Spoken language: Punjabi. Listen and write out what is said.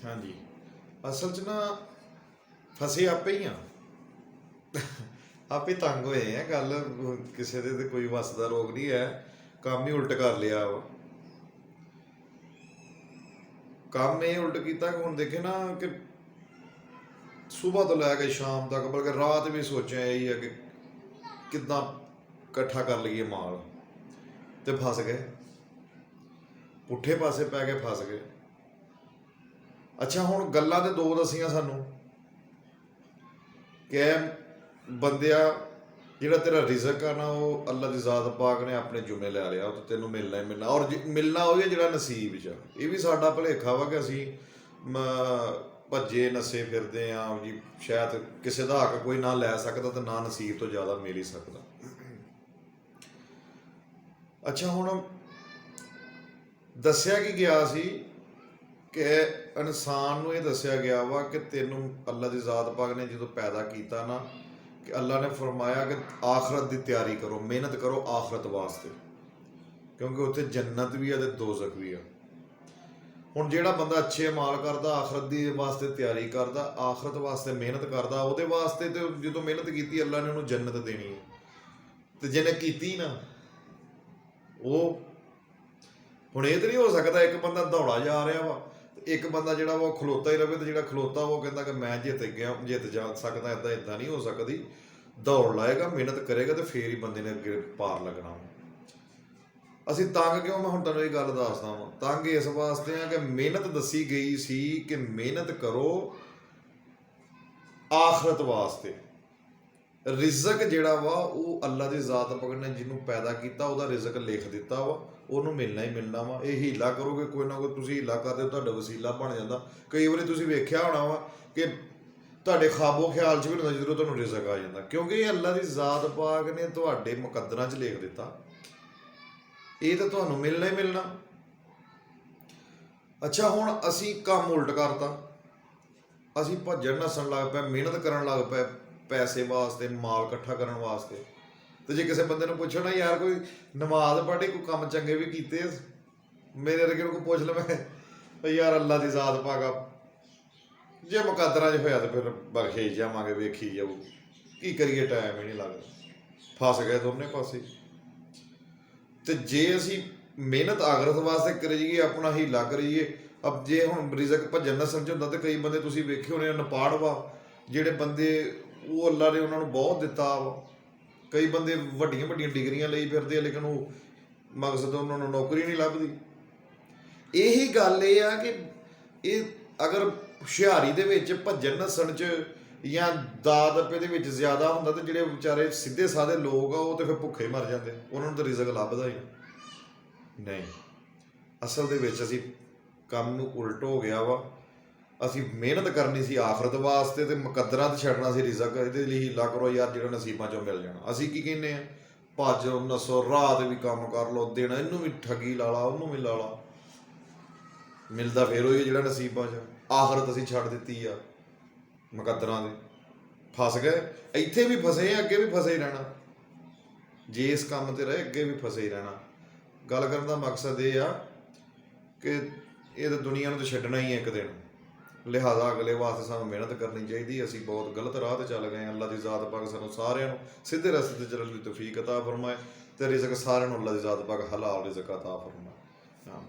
ਹਾਂਜੀ। ਅਸਲ 'ਚ ਨਾ ਫਸੇ ਆਪੇ ਹੀ ਆ। ਆਪੇ ਤੰਗ ਹੋਏ ਆ। ਗੱਲ ਕਿਸੇ ਦੇ ਤੇ ਕੋਈ ਵੱਸ ਦਾ ਰੋਗ ਨਹੀਂ ਹੈ। ਕੰਮ ਹੀ ਉਲਟ ਕਰ ਲਿਆ ਵਾ। ਕੰਮ ਇਹ ਉਲਟ ਕੀਤਾ ਕਿ ਹੁਣ ਦੇਖੇ ਨਾ ਕਿ ਸਵੇਰ ਤੋਂ ਲੈ ਕੇ ਸ਼ਾਮ ਤੱਕ, ਬਲਕਿ ਰਾਤ ਵੀ ਸੋਚਿਆ ਇਹੀ ਹੈ ਕਿ ਕਿੱਦਾਂ ਇਕੱਠਾ ਕਰ ਲਈਏ ਮਾਲ, ਤੇ ਫਸ ਗਏ। ਪੁੱਠੇ ਪਾਸੇ ਪੈ ਕੇ ਫਸ ਗਏ। ਅੱਛਾ, ਹੁਣ ਗੱਲਾਂ ਤੇ ਦੋ ਦੱਸੀਆਂ ਸਾਨੂੰ ਕਿ ਬੰਦਿਆ, ਜਿਹੜਾ ਤੇਰਾ ਰਿਜ਼ਕ ਆ ਨਾ, ਉਹ ਅੱਲਾ ਦੀ ਜ਼ਾਤ ਪਾਕ ਨੇ ਆਪਣੇ ਜੁਮੇ ਲੈ ਲਿਆ। ਉਹ ਤੇ ਤੈਨੂੰ ਮਿਲਣਾ ਹੀ ਮਿਲਣਾ, ਔਰ ਮਿਲਣਾ ਉਹ ਹੀ ਹੈ ਜਿਹੜਾ ਨਸੀਬ 'ਚ ਆ। ਇਹ ਵੀ ਸਾਡਾ ਭੁਲੇਖਾ ਵਾ ਕਿ ਅਸੀਂ ਭੱਜੇ ਨੱਸੇ ਫਿਰਦੇ ਆ ਜੀ। ਸ਼ਾਇਦ ਕਿਸੇ ਦਾ ਹੱਕ ਕੋਈ ਨਾ ਲੈ ਸਕਦਾ ਤੇ ਨਾ ਨਸੀਬ ਤੋਂ ਜ਼ਿਆਦਾ ਮਿਲ ਹੀ ਸਕਦਾ। ਅੱਛਾ, ਹੁਣ ਦੱਸਿਆ ਕੀ ਗਿਆ ਸੀ ਕਿ ਇਨਸਾਨ ਨੂੰ ਇਹ ਦੱਸਿਆ ਗਿਆ ਵਾ ਕਿ ਤੈਨੂੰ ਅੱਲਾ ਦੀ ਜ਼ਾਤ ਪਾਕ ਨੇ ਜਦੋਂ ਪੈਦਾ ਕੀਤਾ ਨਾ, ਕਿ ਅੱਲਾ ਨੇ ਫਰਮਾਇਆ ਕਿ ਆਖਰਤ ਦੀ ਤਿਆਰੀ ਕਰੋ, ਮਿਹਨਤ ਕਰੋ ਆਖਰਤ ਵਾਸਤੇ, ਕਿਉਂਕਿ ਉੱਥੇ ਜੰਨਤ ਵੀ ਆ ਤੇ ਦੋਜ਼ਖ ਵੀ ਆ। ਹੁਣ ਜਿਹੜਾ ਬੰਦਾ ਅੱਛੇ ਅਮਾਲ ਕਰਦਾ, ਆਖਰਤ ਦੀ ਵਾਸਤੇ ਤਿਆਰੀ ਕਰਦਾ, ਆਖਰਤ ਵਾਸਤੇ ਮਿਹਨਤ ਕਰਦਾ, ਉਹਦੇ ਵਾਸਤੇ ਤੇ ਜਦੋਂ ਮਿਹਨਤ ਕੀਤੀ ਅੱਲਾ ਨੇ ਉਹਨੂੰ ਜੰਨਤ ਦੇਣੀ ਹੈ। ਤੇ ਜਿਹਨੇ ਕੀਤੀ ਨਾ, ਉਹ ਹੁਣ ਇਹ ਤਾਂ ਨਹੀਂ ਹੋ ਸਕਦਾ ਇੱਕ ਬੰਦਾ ਦੌੜਾ ਜਾ ਰਿਹਾ ਵਾ, ਇੱਕ ਬੰਦਾ ਜਿਹੜਾ ਵਾ ਉਹ ਖਲੋਤਾ ਹੀ ਰਵੇ, ਤੇ ਜਿਹੜਾ ਖਲੋਤਾ ਵਾ ਉਹ ਕਹਿੰਦਾ ਕਿ ਮੈਂ ਜਿੱਤ ਜਾ ਸਕਦਾ। ਇੱਦਾਂ ਨਹੀਂ ਹੋ ਸਕਦੀ। ਦੌੜ ਲਾਏਗਾ, ਮਿਹਨਤ ਕਰੇਗਾ, ਤੇ ਫੇਰ ਹੀ ਬੰਦੇ ਨੇ ਅੱਗੇ ਪਾਰ ਲੱਗਣਾ। ਅਸੀਂ ਤੰਗ ਕਿਉਂ? ਮੈਂ ਹੁਣ ਤੁਹਾਨੂੰ ਇਹ ਗੱਲ ਦੱਸਦਾ ਵਾਂ। ਤੰਗ ਇਸ ਵਾਸਤੇ ਆ ਕਿ ਮਿਹਨਤ ਦੱਸੀ ਗਈ ਸੀ ਕਿ ਮਿਹਨਤ ਕਰੋ ਆਖਰਤ ਵਾਸਤੇ। ਰਿਜ਼ਕ ਜਿਹੜਾ ਵਾ ਉਹ ਅੱਲਾ ਦੀ ਜ਼ਾਤ ਪਾਕ ਨੇ ਜਿਹਨੂੰ ਪੈਦਾ ਕੀਤਾ, ਉਹਦਾ ਰਿਜ਼ਕ ਲਿਖ ਦਿੱਤਾ ਵਾ, ਉਹਨੂੰ ਮਿਲਣਾ ਹੀ ਮਿਲਣਾ ਵਾ। ਇਹ ਹੀਲਾ ਕਰੋਗੇ, ਕੋਈ ਨਾ ਕੋਈ ਤੁਸੀਂ ਹੀਲਾ ਕਰਦੇ ਹੋ, ਤੁਹਾਡਾ ਵਸੀਲਾ ਬਣ ਜਾਂਦਾ। ਕਈ ਵਾਰੀ ਤੁਸੀਂ ਵੇਖਿਆ ਹੋਣਾ ਵਾ ਕਿ ਤੁਹਾਡੇ ਖਾਬੋ ਖਿਆਲ 'ਚ ਵੀ ਹੁੰਦਾ ਜਦੋਂ ਤੁਹਾਨੂੰ ਰਿਜ਼ਕ ਆ ਜਾਂਦਾ, ਕਿਉਂਕਿ ਇਹ ਅੱਲਾ ਦੀ ਜ਼ਾਤ ਪਾਕ ਨੇ ਤੁਹਾਡੇ ਮੁਕੱਦਰਾਂ 'ਚ ਲਿਖ ਦਿੱਤਾ। ਇਹ ਤਾਂ ਤੁਹਾਨੂੰ ਮਿਲਣਾ ਹੀ ਮਿਲਣਾ। ਅੱਛਾ, ਹੁਣ ਅਸੀਂ ਕੰਮ ਉਲਟ ਕਰਤਾ। ਅਸੀਂ ਭੱਜਣ ਨੱਸਣ ਲੱਗ ਪਏ, ਮਿਹਨਤ ਕਰਨ ਲੱਗ ਪਏ ਪੈਸੇ ਵਾਸਤੇ, ਮਾਲ ਇਕੱਠਾ ਕਰਨ ਵਾਸਤੇ। ਤੇ ਜੇ ਕਿਸੇ ਬੰਦੇ ਨੂੰ ਪੁੱਛਣਾ ਯਾਰ ਕੋਈ ਨਮਾਜ਼ ਪੜ੍ਹੀ, ਕੋਈ ਕੰਮ ਚੰਗੇ ਵੀ ਕੀਤੇ, ਮੇਰੇ ਵਰਗੇ ਨੂੰ ਕੋਈ ਪੁੱਛ ਲਵੇ ਯਾਰ ਅੱਲਾ ਦੀ ਜ਼ਾਤ ਪਾਕ ਜੇ ਮੁਕੱਦਰਾਂ 'ਚ ਹੋਇਆ ਤਾਂ ਫਿਰ ਬਖਸ਼ੇ ਜਾਵਾਂਗੇ, ਵੇਖੀ ਜਾਊ, ਕੀ ਕਰੀਏ, ਟਾਈਮ ਹੀ ਨਹੀਂ ਲੱਗਦਾ। ਫਸ ਗਏ ਦੋਨੇ ਪਾਸੇ। ਤੇ ਜੇ ਅਸੀਂ ਮਿਹਨਤ ਆਖਰਤ ਵਾਸਤੇ ਕਰੀਏ, ਆਪਣਾ ਹੀਲਾ ਕਰੀਏ, ਅਬ ਜੇ ਹੁਣ ਰਿਜ਼ਕ ਭੱਜਣ ਨੱਸਣ 'ਚ ਹੁੰਦਾ ਤਾਂ ਕਈ ਬੰਦੇ ਤੁਸੀਂ ਵੇਖੇ ਹੋਣੇ ਅਨਪੜ੍ਹ ਵਾ, ਜਿਹੜੇ ਬੰਦੇ ਉਹ ਅੱਲਾ ਨੇ ਉਹਨਾਂ ਨੂੰ ਬਹੁਤ ਦਿੱਤਾ ਵਾ। ਕਈ ਬੰਦੇ ਵੱਡੀਆਂ ਵੱਡੀਆਂ ਡਿਗਰੀਆਂ ਲਈ ਫਿਰਦੇ ਆ, ਲੇਕਿਨ ਉਹ ਮਕਸਦ ਉਹਨਾਂ ਨੂੰ ਨੌਕਰੀ ਨਹੀਂ ਲੱਭਦੀ। ਇਹੀ ਗੱਲ ਇਹ ਆ ਕਿ ਇਹ ਅਗਰ ਹੁਸ਼ਿਆਰੀ ਦੇ ਵਿੱਚ, ਭੱਜਣ ਨੱਸਣ 'ਚ ਜਾਂ ਦਾਅ ਦੱਪੇ ਦੇ ਵਿੱਚ ਜ਼ਿਆਦਾ ਹੁੰਦਾ, ਤੇ ਜਿਹੜੇ ਵਿਚਾਰੇ ਸਿੱਧੇ ਸਾਧੇ ਲੋਕ ਆ ਉਹ ਤੇ ਫਿਰ ਭੁੱਖੇ ਮਰ ਜਾਂਦੇ, ਉਹਨਾਂ ਨੂੰ ਤਾਂ ਰਿਜ਼ਕ ਲੱਭਦਾ ਹੀ ਨਹੀਂ। ਅਸਲ ਦੇ ਵਿੱਚ ਅਸੀਂ ਕੰਮ ਨੂੰ ਉਲਟ ਹੋ ਗਿਆ ਵਾ। ਅਸੀਂ ਮਿਹਨਤ ਕਰਨੀ ਸੀ ਆਖਰਤ ਵਾਸਤੇ, ਤੇ ਮੁਕੱਦਰਾਂ 'ਤੇ ਛੱਡਣਾ ਸੀ ਰਿਜ਼ਕ। ਇਹਦੇ ਲਈ ਹੀਲਾ ਕਰੋ ਯਾਰ, ਜਿਹੜਾ ਨਸੀਬਾਂ 'ਚੋਂ ਮਿਲ ਜਾਣਾ। ਅਸੀਂ ਕੀ ਕਹਿੰਦੇ ਆ? ਭੱਜੋ ਨੱਸੋ, ਰਾਤ ਵੀ ਕੰਮ ਕਰ ਲਓ, ਦਿਨ ਇਹਨੂੰ ਵੀ ਠੱਗੀ ਲਾ ਲਾ, ਉਹਨੂੰ ਵੀ ਲਾ ਲਾ, ਮਿਲਦਾ ਫੇਰ ਉਹੀ ਜਿਹੜਾ ਨਸੀਬਾਂ 'ਚ। ਆਖਰਤ ਅਸੀਂ ਛੱਡ ਦਿੱਤੀ ਆ ਮੁਕੱਦਰਾਂ ਦੇ, ਫਸ ਗਏ। ਇੱਥੇ ਵੀ ਫਸੇ ਆ, ਅੱਗੇ ਵੀ ਫਸੇ ਹੀ ਰਹਿਣਾ। ਜੇ ਇਸ ਕੰਮ ਤੇ ਰਹੇ, ਅੱਗੇ ਵੀ ਫਸੇ ਹੀ ਰਹਿਣਾ। ਗੱਲ ਕਰਨ ਦਾ ਮਕਸਦ ਇਹ ਆ ਕਿ ਇਹ ਤਾਂ ਦੁਨੀਆ ਨੂੰ ਤਾਂ ਛੱਡਣਾ ਹੀ ਹੈ ਇੱਕ ਦਿਨ, ਲਿਹਾਜ਼ਾ ਅਗਲੇ ਵਾਸਤੇ ਸਾਨੂੰ ਮਿਹਨਤ ਕਰਨੀ ਚਾਹੀਦੀ। ਅਸੀਂ ਬਹੁਤ ਗਲਤ ਰਾਹ ਤੇ ਚੱਲ ਗਏ। ਅੱਲਾ ਦੀ ਜ਼ਾਤ ਪਾਕ ਸਾਨੂੰ ਸਾਰਿਆਂ ਨੂੰ ਸਿੱਧੇ ਰਸਤੇ ਤੇ ਚੱਲਣ ਦੀ ਤੌਫੀਕ ਅਤਾ ਫਰਮਾਏ, ਤੇ ਰਿਜ਼ਕ ਸਾਰਿਆਂ ਨੂੰ ਅੱਲਾ ਦੀ ਜ਼ਾਤ ਪਾਕ ਹਲਾਲ ਰਿਜ਼ਕ ਅਤਾ ਫਰਮਾਏ।